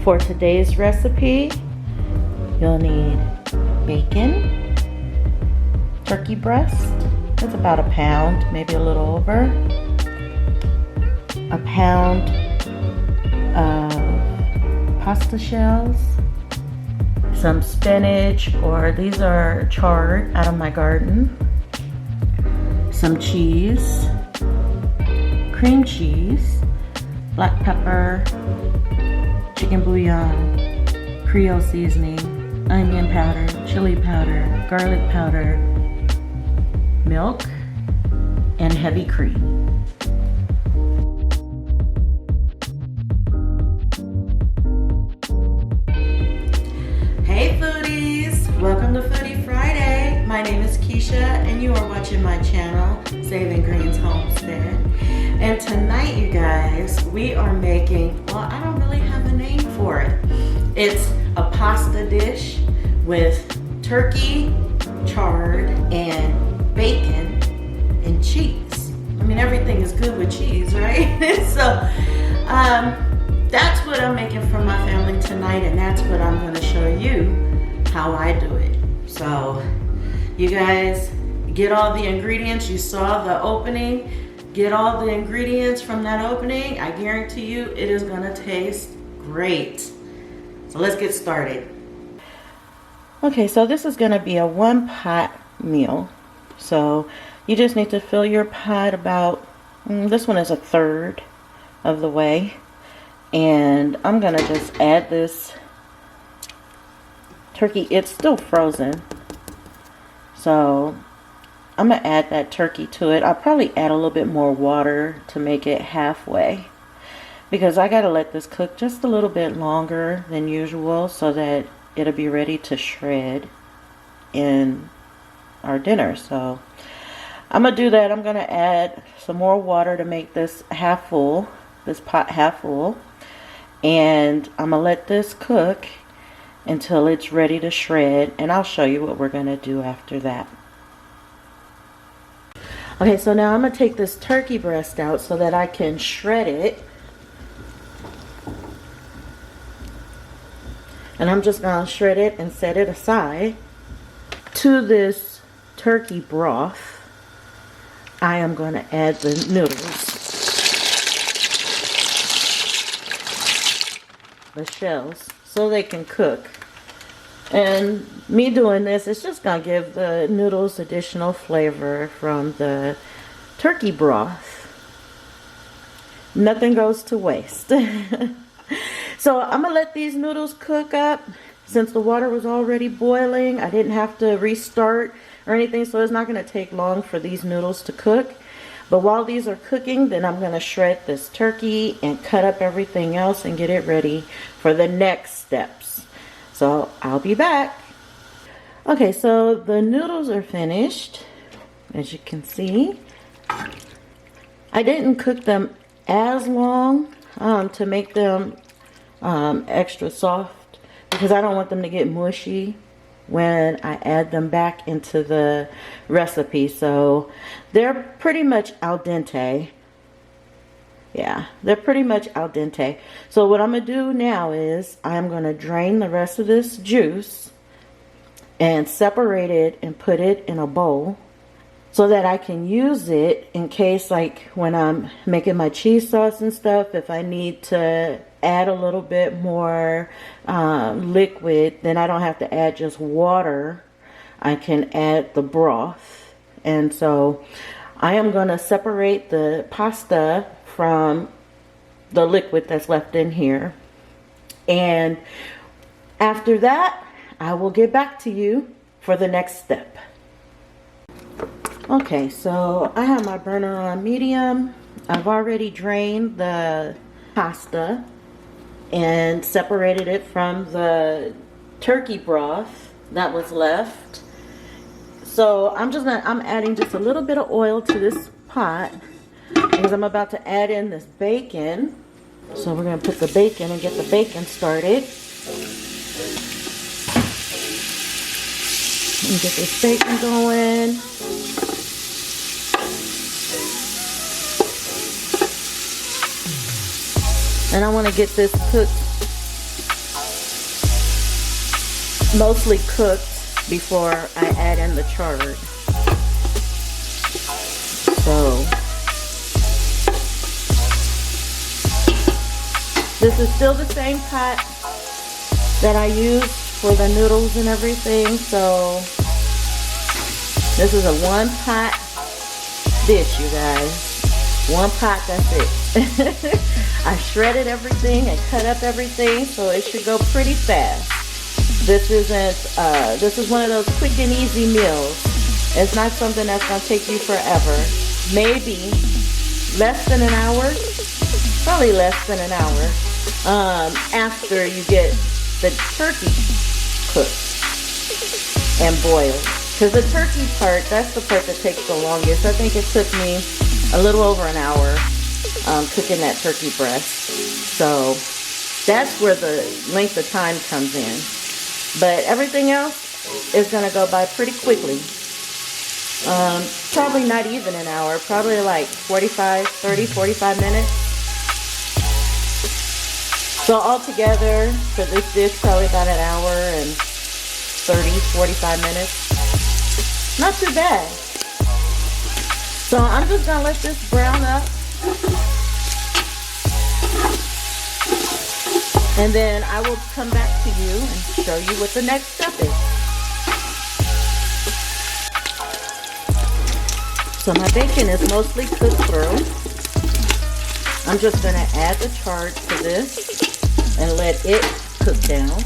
For today's recipe, you'll need bacon, turkey breast, that's about a pound, maybe a little over, a pound of pasta shells, some spinach, or these are chard out of my garden, some cheese, cream cheese, black pepper, chicken bouillon, Creole seasoning, onion powder, chili powder, garlic powder, milk, and heavy cream. Hey foodies! Welcome to Foodie Friday. My name is Keisha and you are watching my channel, Saving Greens Homestead. And tonight, you guys, we are making, well, I don't really have a name for it. It's a pasta dish with turkey, chard, and bacon, and cheese. I mean, everything is good with cheese, right? So, that's what I'm making for my family tonight, and that's what I'm gonna show you how I do it. So, you guys get all the ingredients. You saw the opening. Get all the ingredients from that opening. I guarantee you it is gonna taste great. So let's get started. Okay, so this is gonna be a 1-pot meal. So you just need to fill your pot about, this one is 1/3 of the way. And I'm gonna just add this turkey. It's still frozen. So I'm gonna add that turkey to it. I'll probably add a little bit more water to make it halfway, because I gotta let this cook just a little bit longer than usual so that it'll be ready to shred in our dinner. So I'm gonna do that. I'm gonna add some more water to make this half full, this pot half full, and I'm gonna let this cook until it's ready to shred, and I'll show you what we're gonna do after that. Okay, so now I'm going to take this turkey breast out so that I can shred it. And I'm just going to shred it and set it aside. To this turkey broth, I am going to add the noodles, the shells, so they can cook. And me doing this, it's just going to give the noodles additional flavor from the turkey broth. Nothing goes to waste. So I'm going to let these noodles cook up. Since the water was already boiling, I didn't have to restart or anything, so it's not going to take long for these noodles to cook. But while these are cooking, then I'm going to shred this turkey and cut up everything else and get it ready for the next steps. So I'll be back. Okay, so the noodles are finished, as you can see. I didn't cook them as long to make them extra soft, because I don't want them to get mushy when I add them back into the recipe. So they're pretty much al dente. Yeah, they're pretty much al dente. So what I'm going to do now is I'm going to drain the rest of this juice and separate it and put it in a bowl so that I can use it in case, like when I'm making my cheese sauce and stuff, if I need to add a little bit more liquid, then I don't have to add just water. I can add the broth. And so I am going to separate the pasta from the liquid that's left in here, and after that I will get back to you for the next step. Okay, so I have my burner on medium. I've already drained the pasta and separated it from the turkey broth that was left. So I'm adding just a little bit of oil to this pot, because I'm about to add in this bacon. So we're going to put the bacon and get the bacon started. And get this bacon going. And I want to get this cooked mostly cooked before I add in the chard. So this is still the same pot that I used for the noodles and everything. So this is a one pot dish, you guys. One pot, that's it. I shredded everything and cut up everything, so it should go pretty fast. This is one of those quick and easy meals. It's not something that's gonna take you forever. Maybe less than an hour, probably less than an hour, after you get the turkey cooked and boiled. Because the turkey part, that's the part that takes the longest. I think it took me a little over an hour cooking that turkey breast. So that's where the length of time comes in. But everything else is going to go by pretty quickly. Probably not even an hour, probably like 45 minutes. So altogether for this dish, probably about an hour and 45 minutes. Not too bad. So I'm just gonna let this brown up. And then I will come back to you and show you what the next step is. So my bacon is mostly cooked through. I'm just gonna add the chard to this and let it cook down.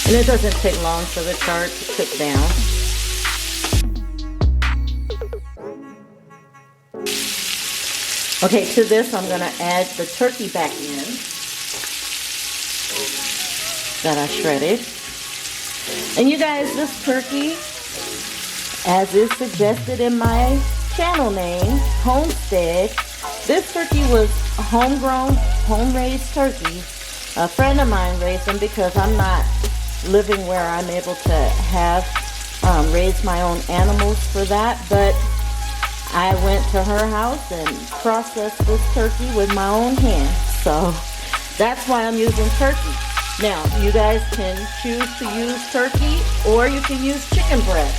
And it doesn't take long for the chard to cook down. Okay, to this I'm going to add the turkey back in that I shredded. And you guys, this turkey, as is suggested in my channel name, Homestead, this turkey was a homegrown, home-raised turkey. A friend of mine raised them because I'm not living where I'm able to have raise my own animals for that, but I went to her house and processed this turkey with my own hands. So that's why I'm using turkey. Now, you guys can choose to use turkey, or you can use chicken breast,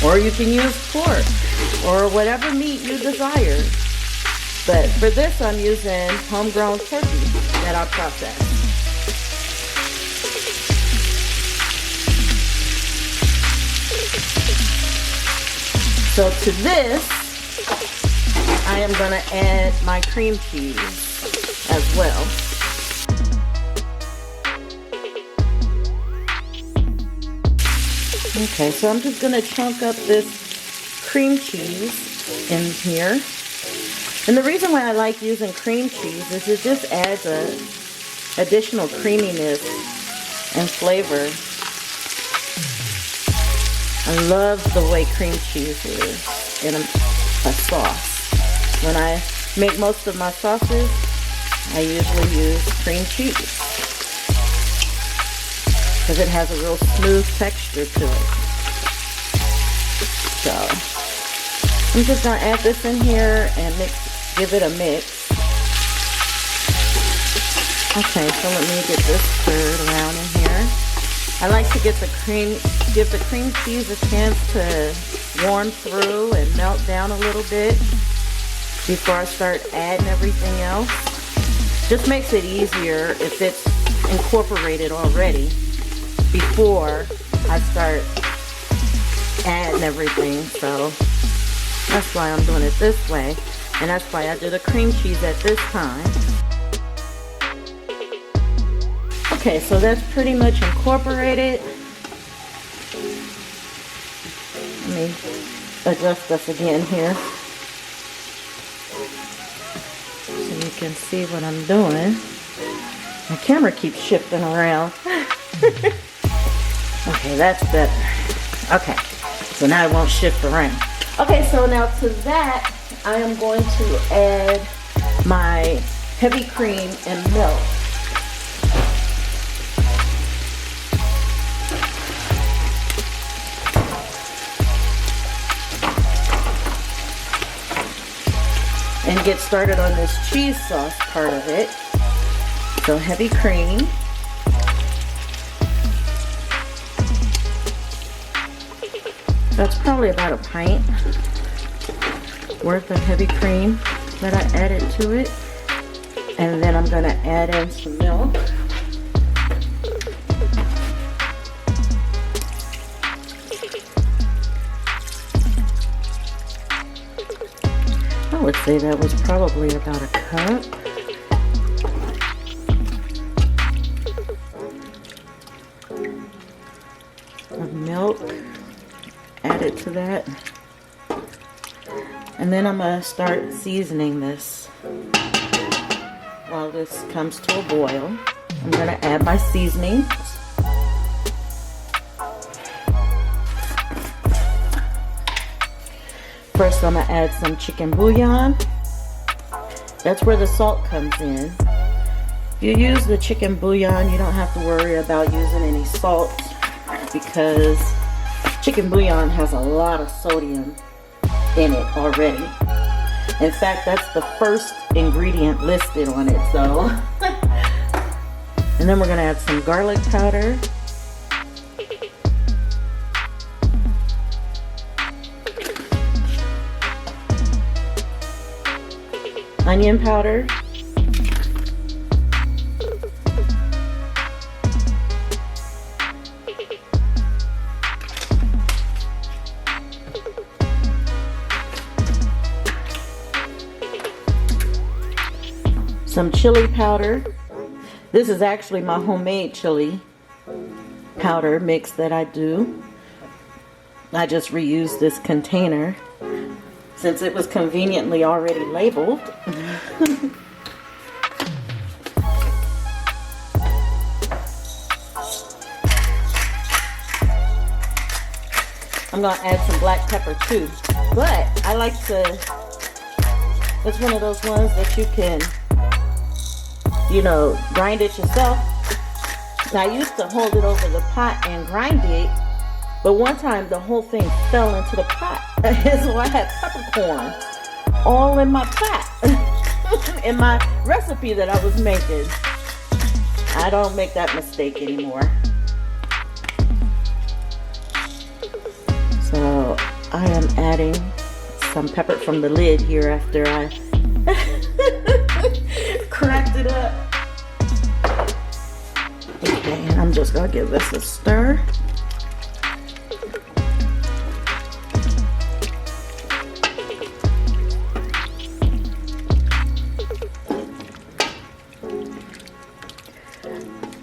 or you can use pork, or whatever meat you desire. But for this, I'm using homegrown turkey that I processed. So to this, I am going to add my cream cheese as well. Okay, so I'm just going to chunk up this cream cheese in here. And the reason why I like using cream cheese is it just adds a additional creaminess and flavor. I love the way cream cheese is in a sauce. When I make most of my sauces, I usually use cream cheese because it has a real smooth texture to it. So I'm just going to add this in here and give it a mix. Okay, so let me get this stirred around in here. I like to give the cream cheese a chance to warm through and melt down a little bit before I start adding everything else. Just makes it easier if it's incorporated already before I start adding everything. So that's why I'm doing it this way, and that's why I do the cream cheese at this time. Okay, so that's pretty much incorporated. Let me adjust this again here so you can see what I'm doing. My camera keeps shifting around. Okay, that's better. Okay, so now it won't shift around. Okay, so now to that, I am going to add my heavy cream and milk. and get started on this cheese sauce part of it. So heavy cream. That's probably about a pint worth of heavy cream that I added to it. And then I'm gonna add in some milk. I would say that was probably about a cup. Of milk added to that. And then I'm gonna start seasoning this. While this comes to a boil, I'm gonna add my seasonings. First, I'm gonna add some chicken bouillon. That's where the salt comes in. If you use the chicken bouillon, you don't have to worry about using any salt because chicken bouillon has a lot of sodium in it already. In fact, that's the first ingredient listed on it, so. And then we're gonna add some garlic powder. Onion powder. Some chili powder. This is actually my homemade chili powder mix that I do. I just reused this container since it was conveniently already labeled. I'm gonna add some black pepper too, but I like to, it's one of those ones that you can, you know, grind it yourself. I used to hold it over the pot and grind it, but one time the whole thing fell into the pot. So I had peppercorn all in my pot in my recipe that I was making. I don't make that mistake anymore. So I am adding some pepper from the lid here after I cracked it up. Okay, and I'm just gonna give this a stir.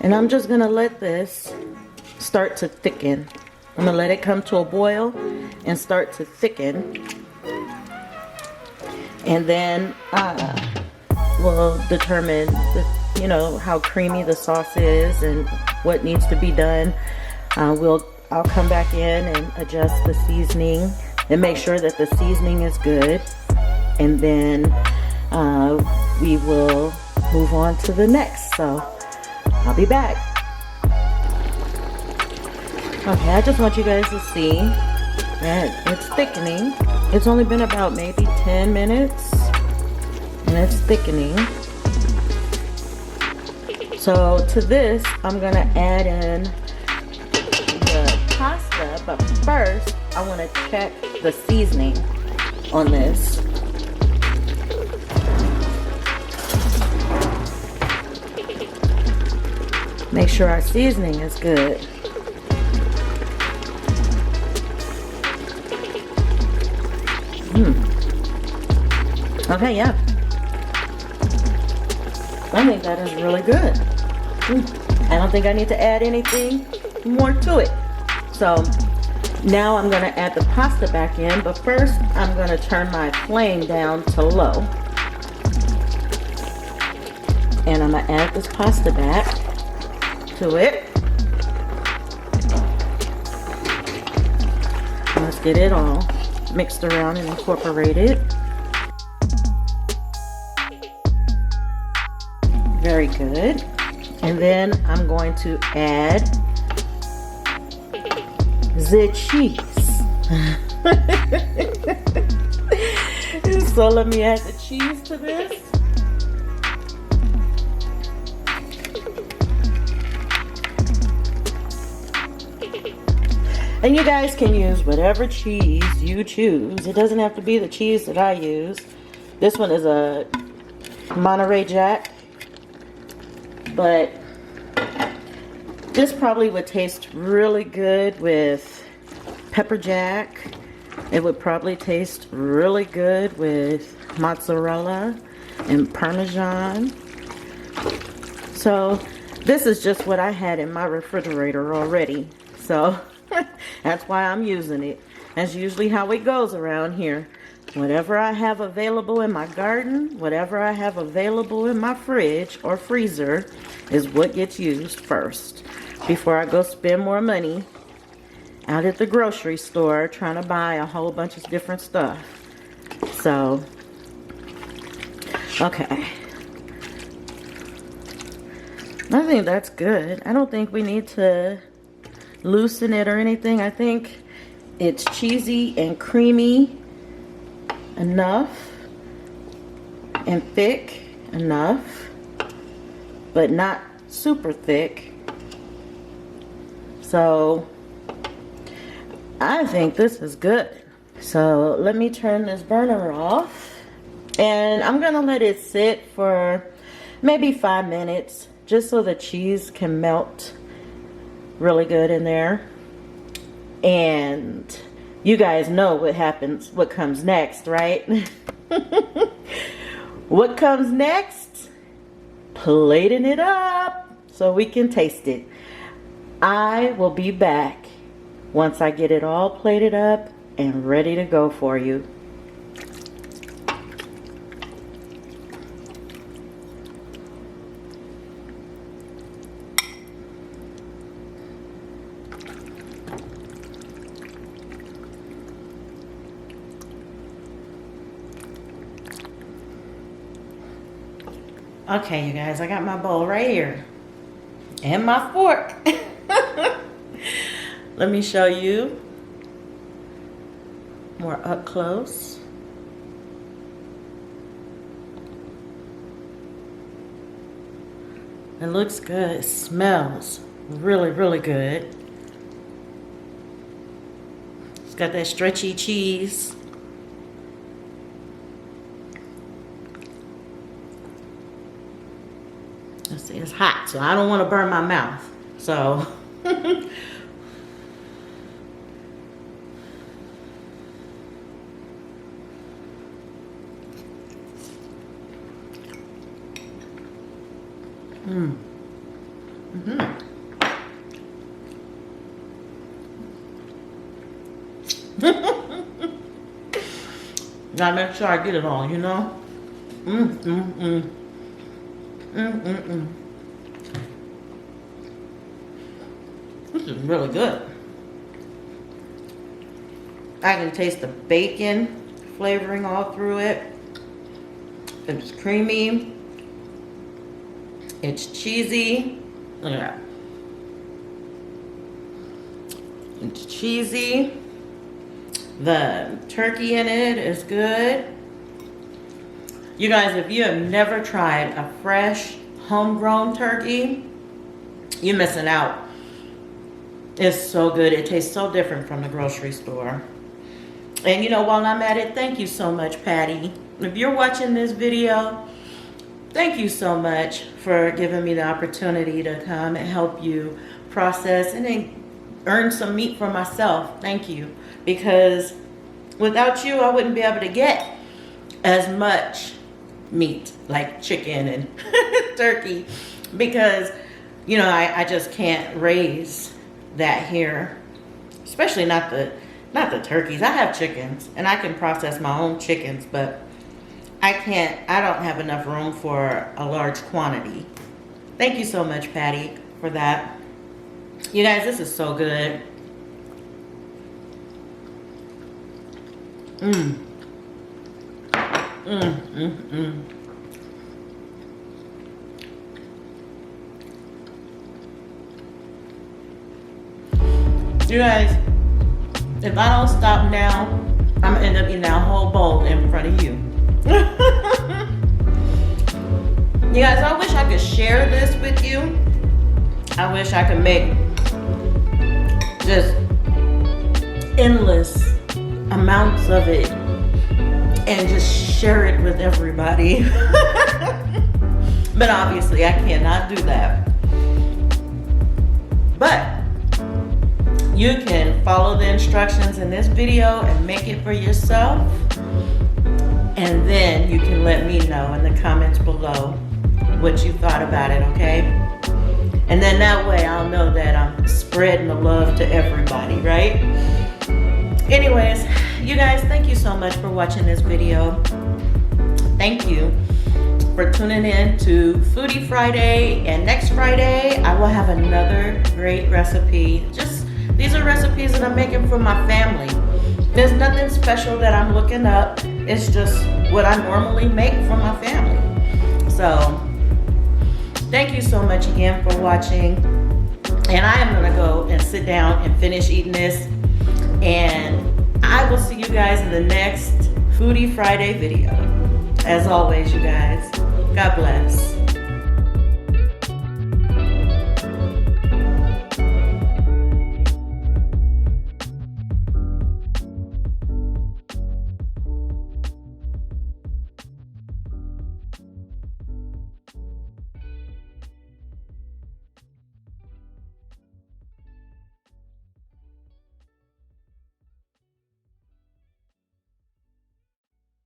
And I'm just gonna let this start to thicken. I'm gonna let it come to a boil and start to thicken. And then we'll determine you know, how creamy the sauce is and what needs to be done. I'll come back in and adjust the seasoning and make sure that the seasoning is good. And then we will move on to the next. So I'll be back. Okay, I just want you guys to see that it's thickening. It's only been about maybe 10 minutes and it's thickening. So to this, I'm gonna add in the pasta, but first I wanna check the seasoning on this. Make sure our seasoning is good. Okay, yeah. I think that is really good. I don't think I need to add anything more to it. So now I'm going to add the pasta back in, but first I'm going to turn my flame down to low. And I'm going to add this pasta back to it. Let's get it all mixed around and incorporated. Very good. And then I'm going to add the cheese. So let me add the cheese to this. And you guys can use whatever cheese you choose. It doesn't have to be the cheese that I use. This one is a Monterey Jack. But this probably would taste really good with pepper jack. It would probably taste really good with mozzarella and Parmesan. So this is just what I had in my refrigerator already. So that's why I'm using it. That's usually how it goes around here. Whatever I have available in my garden, whatever I have available in my fridge or freezer is what gets used first before I go spend more money out at the grocery store trying to buy a whole bunch of different stuff. So, okay. I think that's good. I don't think we need to loosen it or anything. I think it's cheesy and creamy enough and thick enough, but not super thick. So I think this is good. So let me turn this burner off, and I'm gonna let it sit for maybe 5 minutes just so the cheese can melt really good in there. And you guys know what happens, what comes next, right? What comes next? Plating it up so we can taste it. I will be back once I get it all plated up and ready to go for you. Okay, you guys, I got my bowl right here and my fork. Let me show you more up close. It looks good. It smells really, really good. It's got that stretchy cheese. Let's see, it's hot, so I don't want to burn my mouth. So Gotta make sure I get it all, you know? This is really good. I can taste the bacon flavoring all through it. It's creamy. It's cheesy. Look at that. It's cheesy. The turkey in it is good. You guys, if you have never tried a fresh, homegrown turkey, you're missing out. It's so good. It tastes so different from the grocery store. And you know, while I'm at it, thank you so much, Patty. If you're watching this video, thank you so much for giving me the opportunity to come and help you process and then earn some meat for myself. Thank you. Because without you, I wouldn't be able to get as much meat like chicken and turkey, because you know, I just can't raise that here, especially not the turkeys. I have chickens and I can process my own chickens, but I don't have enough room for a large quantity. Thank you so much, Patty, for that. You guys, this is so good. You guys, if I don't stop now, I'm gonna end up eating that whole bowl in front of you. You guys, I wish I could share this with you. I wish I could make just endless amounts of it and just share it with everybody. But obviously I cannot do that. But you can follow the instructions in this video and make it for yourself. And then you can let me know in the comments below what you thought about it, okay? And then that way I'll know that I'm spreading the love to everybody, right? Anyways, you guys, thank you so much for watching this video. Thank you for tuning in to Foodie Friday. And next Friday, I will have another great recipe. These are recipes that I'm making for my family. There's nothing special that I'm looking up. It's just what I normally make for my family. So, thank you so much again for watching. And I am gonna go and sit down and finish eating this. And I will see you guys in the next Foodie Friday video. As always, you guys, God bless.